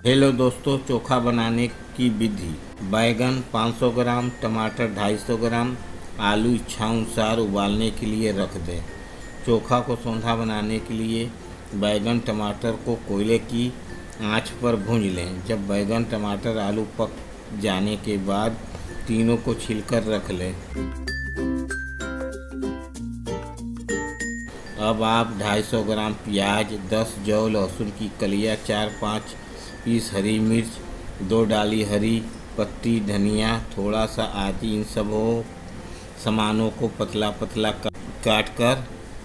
Hello दोस्तों, चोखा बनाने की विधि। बैगन 500 ग्राम, टमाटर 250 ग्राम, आलू इच्छानुसार उबालने के लिए रख दें। चोखा को सौंधा बनाने के लिए बैगन टमाटर को कोयले की आंच पर भूंज लें। जब बैगन टमाटर आलू पक जाने के बाद तीनों को छीलकर रख लें। अब आप 250 ग्राम प्याज, 10 जौ लहसुन की कलियां, 4-5 पीस हरी मिर्च, 2 डाली हरी पत्ती धनिया, थोड़ा सा आदि, इन सब सामानों को पतला पतला काट कर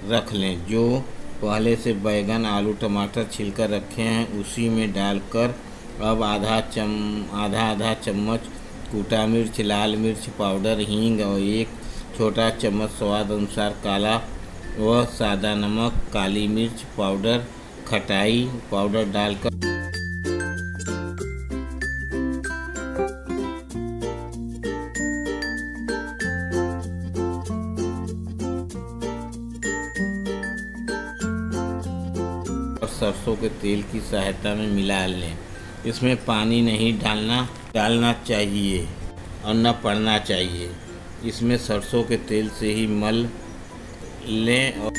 रख लें। जो पहले से बैगन आलू टमाटर छिलकर रखे हैं उसी में डालकर अब आधा चम्मच कूटा मिर्च, लाल मिर्च पाउडर, हींग और 1 छोटा चम्मच स्वाद अनुसार काला व सादा नमक, काली मिर्च पाउडर, खटाई पाउडर डालकर और सरसों के तेल की सहायता में मिला लें। इसमें पानी नहीं डालना चाहिए और न पड़ना चाहिए। इसमें सरसों के तेल से ही मल लें और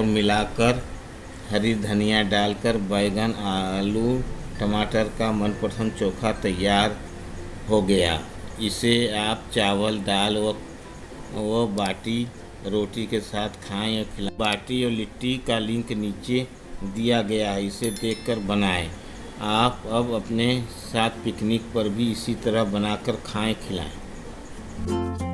मिलाकर हरी धनिया डालकर बैगन आलू टमाटर का मनपसंद चोखा तैयार हो गया। इसे आप चावल दाल व बाटी रोटी के साथ खाएं और खिलाएं। बाटी और लिट्टी का लिंक नीचे दिया गया है, इसे देखकर बनाएं। आप अब अपने साथ पिकनिक पर भी इसी तरह बनाकर खाएं खिलाएं।